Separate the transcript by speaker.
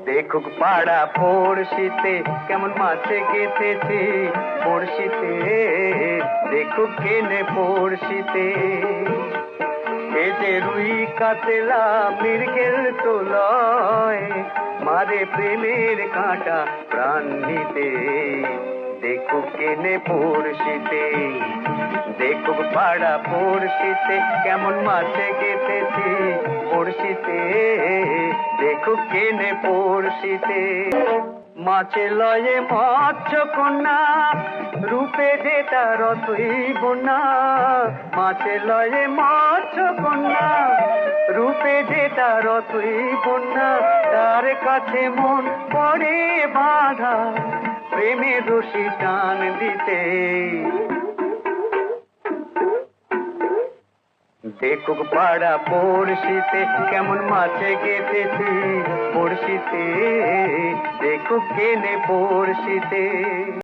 Speaker 1: দেখুক পাড়া পড়শিতে কেমন মাছে গেঁথেছি পড়শিতে, দেখুক কেনে পড়শিতে। এ যে রুই কাতলা মৃগেল তো লয়, মারে প্রেমের কাঁটা প্রাণ নিতে। দেখুক কেনে পড়শিতে, দেখুক পাড়া পড়শিতে কেমন মাছে গেঁথেছি পড়শিতে, দেখুক কেনে পড়শিতে। মাছে লয়ে মৎস্য কন্যা রূপে যে তার অতই বন্যা, মাছে লয়ে মৎস্য কন্যা রূপে যে তার অতই বন্যা। তার কাছে মন পড়ে বাঁধা প্রেমের রশি টান দিতে। দেখুক পাড়া পড়শিতে কেমন মাছে গেঁথেছি পড়শিতে, দেখুক কেনে পড়শিতে।